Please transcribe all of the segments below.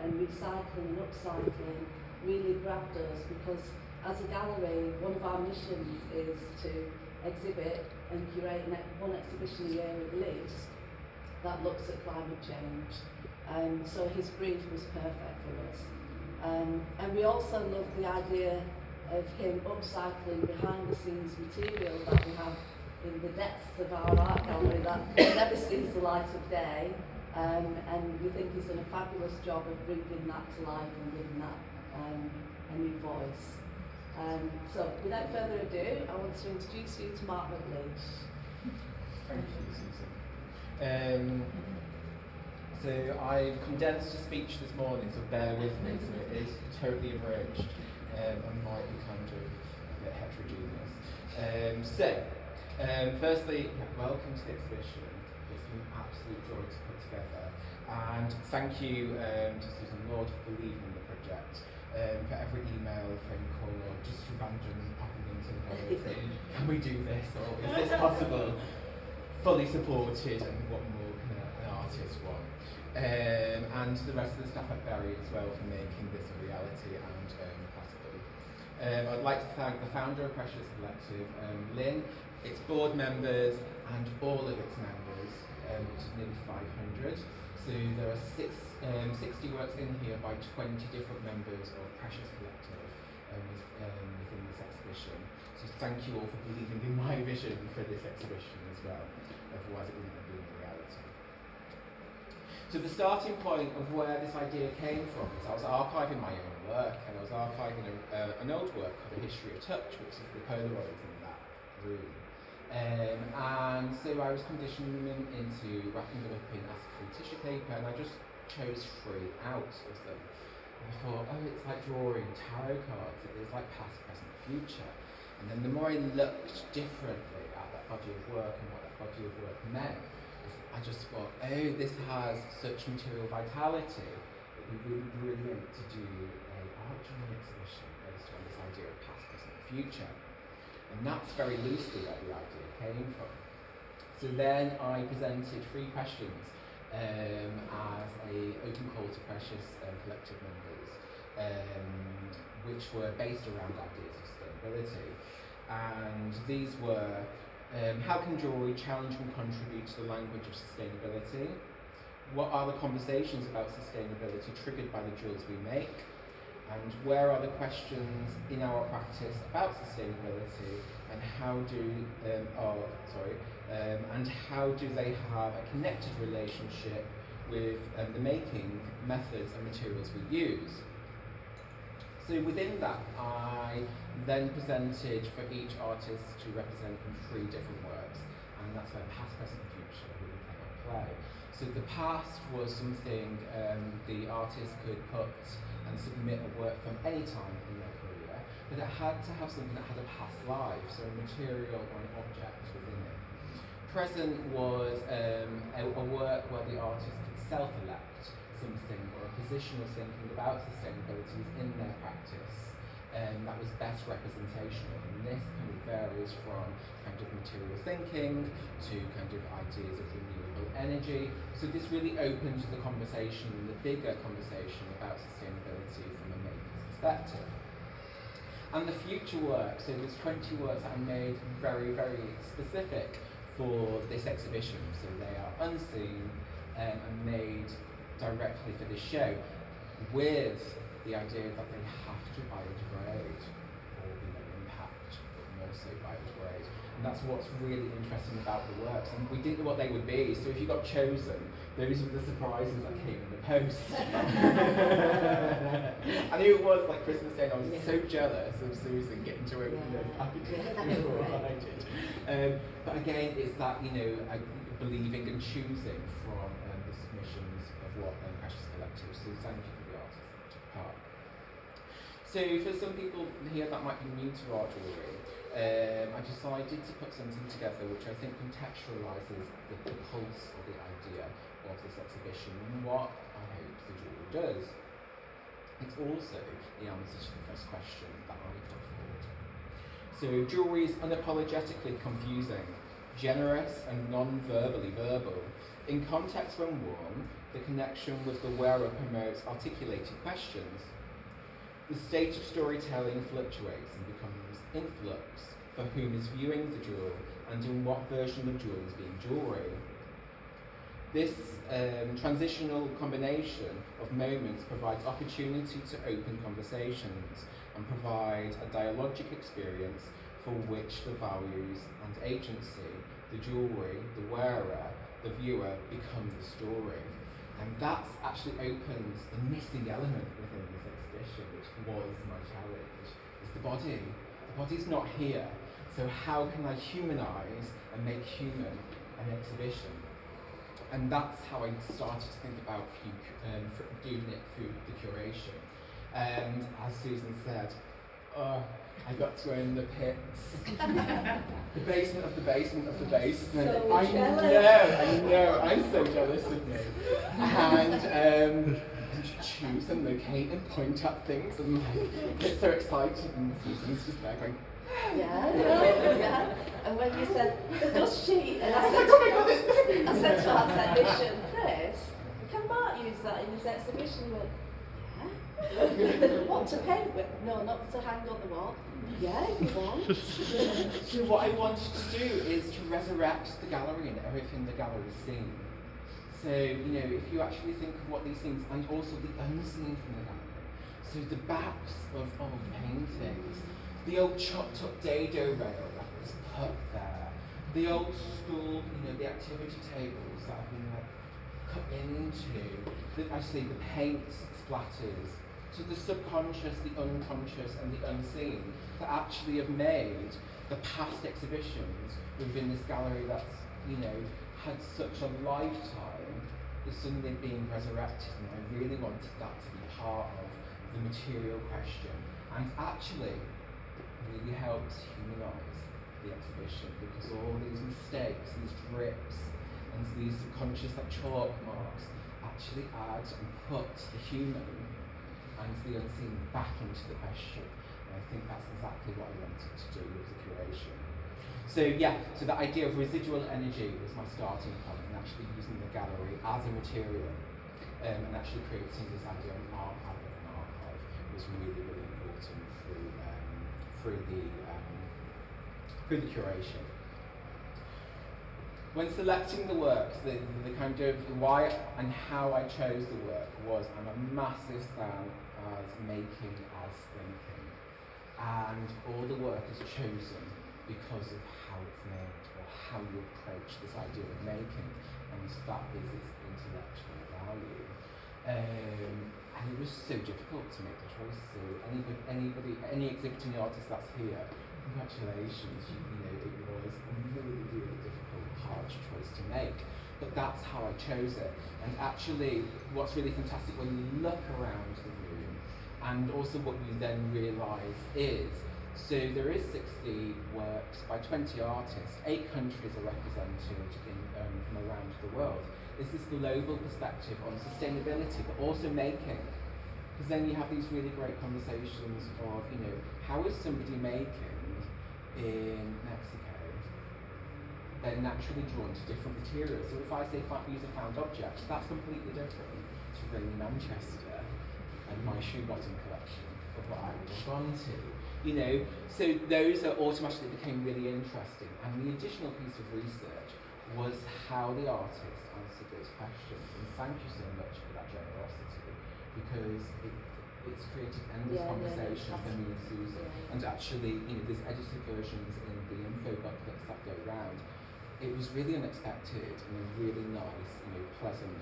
and recycling and upcycling really grabbed us, because as a gallery, one of our missions is to exhibit and curate one exhibition a year at least that looks at climate change. So his brief was perfect for us. And we also love the idea of him upcycling behind the scenes material that we have in the depths of our art gallery that never sees the light of day. And we think he's done a fabulous job of bringing that to life and giving that a new voice. So without further ado, I want to introduce you to Mark Mcleish. Thank you, Susan. So I condensed a speech this morning, so bear with me. So it is totally abridged and might be kind of a bit heterogeneous. Firstly, welcome to the exhibition. It's been an absolute joy to put together, and thank you to Susan Lord for believing in the project. For every email, phone call, or just random popping into the gallery saying, can we do this, or is this possible? Fully supported, and what more can an artist want? And the rest of the staff at Berry as well for making this a reality and possible. I'd like to thank the founder of Precious Collective, Lynn, its board members, and all of its members, which is nearly 500. So there are 60 works in here by 20 different members of Precious Collective within this exhibition. So thank you all for believing in my vision for this exhibition as well. Otherwise it wouldn't have been a reality. So the starting point of where this idea came from is I was archiving my own work, and I was archiving an old work called A History of Touch, which is the Polaroids in that room. And so I was conditioning them into wrapping them up in acid-free tissue paper, and I just chose 3 out of them. And I thought, oh, it's like drawing tarot cards. It is like past, present, future. And then the more I looked differently at that body of work and what that body of work meant, I just thought, oh, this has such material vitality. It would be really brilliant to do an art journal exhibition based on this idea of past, present, future. And that's very loosely where the idea came from. So then I presented 3 questions as an open call to Precious Collective members, which were based around ideas of sustainability. And these were, how can jewellery challenge and contribute to the language of sustainability? What are the conversations about sustainability triggered by the jewels we make? And where are the questions in our practice about sustainability, and how do they have a connected relationship with the making methods and materials we use? So within that, I then presented for each artist to represent in 3 different works, and that's where past, present, and future really came into play. So the past was something the artist could put and submit a work from any time in their career, but it had to have something that had a past life, so a material or an object within it. Present was a work where the artist could self-elect something or a position of thinking about sustainability in their practice, that was best representational, and this kind of varies from kind of material thinking to kind of ideas of renewable energy. So this really opens the conversation, the bigger conversation about sustainability from a maker's perspective. And the future work, so there's 20 works that I made very, very specific for this exhibition. So they are unseen and made directly for this show, with the idea that they have to biodegrade or be no impact, but more so biodegrade. And that's what's really interesting about the works. And we didn't know what they would be, so if you got chosen, those were the surprises that came in the post. I knew it was like Christmas Day, and I was so jealous of Susan getting to open the packages before I did. But again, it's that, believing and choosing from the submissions of what Precious Collective. So thank you for the artists that took part. So for some people here that might be new to art jewellery, I decided to put something together which I think contextualises the pulse of the idea of this exhibition and what I hope the jewellery does. It's also the answer to the first question that I put forward. So jewellery is unapologetically confusing. generous and non-verbally verbal. In context when worn, the connection with the wearer promotes articulated questions. The state of storytelling fluctuates and becomes influx for whom is viewing the jewel and in what version of jewel is being jewellery. This transitional combination of moments provides opportunity to open conversations and provide a dialogic experience for which the values and agency, the jewellery, the wearer, the viewer become the story. And that actually opens the missing element within this exhibition, which was my challenge, is the body. The body's not here, so how can I humanise and make human an exhibition? And that's how I started to think about doing it through the curation. And as Susan said, I got to own the pits. The basement of the basement of the basement. So I jealous. know, I'm so jealous of me. And choose and locate and point at things and like get so excited, and Susan's just there going, yeah. And when you said the dust sheet, and I said to our technician, Chris, can Mark use that in his exhibition? He went, yeah. What, to paint with? No, not to hang on the wall. Yeah, if you want. So what I wanted to do is to resurrect the gallery and everything the gallery's seen. So, if you actually think of what these things, and also the unseen from the gallery. So the backs of old paintings, the old chopped up dado rail that was put there, the old school, the activity tables that have been cut into, the paint splatters, so the subconscious, the unconscious and the unseen that actually have made the past exhibitions within this gallery that's, had such a lifetime, is suddenly being resurrected, and I really wanted that to be part of the material question, and actually really helps humanise the exhibition, because all these mistakes, these drips, and these subconscious chalk marks actually add and put the human and the unseen back into the question. And I think that's exactly what I wanted to do with the curation. So the idea of residual energy was my starting point, and actually using the gallery as a material, and actually creating this idea of an archive was really, really important through the curation. When selecting the work, the kind of why and how I chose the work was, I'm a massive fan of making as thinking, and all the work is chosen because of how it's made or how you approach this idea of making, and that is its intellectual value. And it was so difficult to make the choice. So any exhibiting artist that's here, congratulations. It was a really, really difficult, hard choice to make. But that's how I chose it. And actually, what's really fantastic when you look around the room, and also what you then realise is, so there is 60 works by 20 artists, 8 countries are represented from around the world. It's this global perspective on sustainability, but also making. Because then you have these really great conversations of, how is somebody making in Mexico? They're naturally drawn to different materials. So if I say use a found object, that's completely different to bringing Manchester and my shoe bottom collection of what I would have gone to. So those are automatically became really interesting. And the additional piece of research was how the artist answered those questions. And thank you so much for that generosity, because it's created endless conversation for me and Susan. And actually, there's edited versions in the info booklets that go around. It was really unexpected and a really nice, pleasant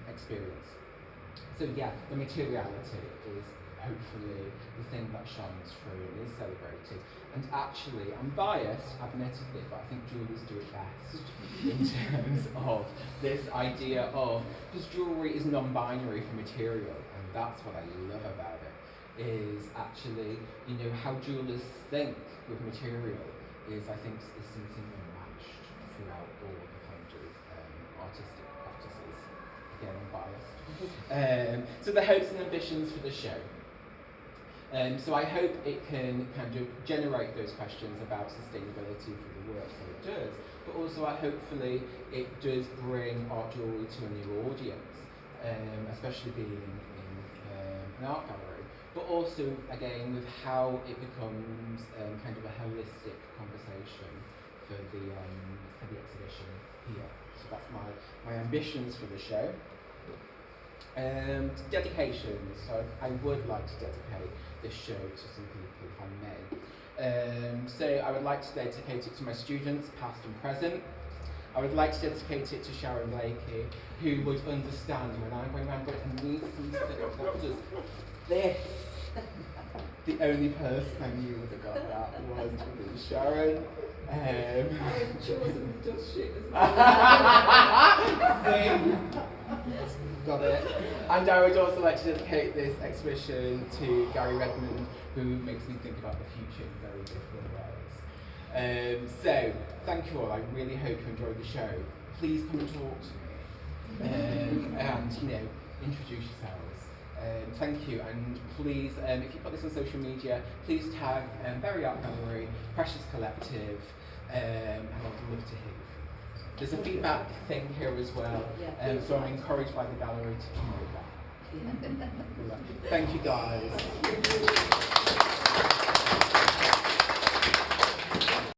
experience. So the materiality is hopefully the thing that shines through and is celebrated. And actually, I'm biased, admittedly, but I think jewellers do it best in terms of this idea of, because jewellery is non-binary for material, and that's what I love about it, is actually, how jewellers think with material is, I think, is something unmatched throughout all the kind of artistic practices. Again, I'm biased. So the hopes and ambitions for the show. So I hope it can kind of generate those questions about sustainability through the work that it does, but also hopefully it does bring art jewellery to a new audience, especially being in an art gallery, but also again with how it becomes kind of a holistic conversation for the exhibition here. So that's my ambitions for the show. Dedications. So I would like to dedicate this show to some people, if I may. So I would like to dedicate it to my students, past and present. I would like to dedicate it to Sharon Blakey, who would understand when I'm going around and need something that does this. The only person I knew would have got that was Sharon. I've chosen the dust shit as well. Got it. And I would also like to dedicate this exhibition to Gary Redmond, who makes me think about the future in very different ways. So, thank you all. I really hope you enjoyed the show. Please come and talk to me. And, introduce yourselves. Thank you, and please, if you've got this on social media, please tag Berry Art Gallery, Precious Collective, and I'd love to hear you. There's a feedback thing here as well, so I'm encouraged by the gallery to promote that. Thank you guys.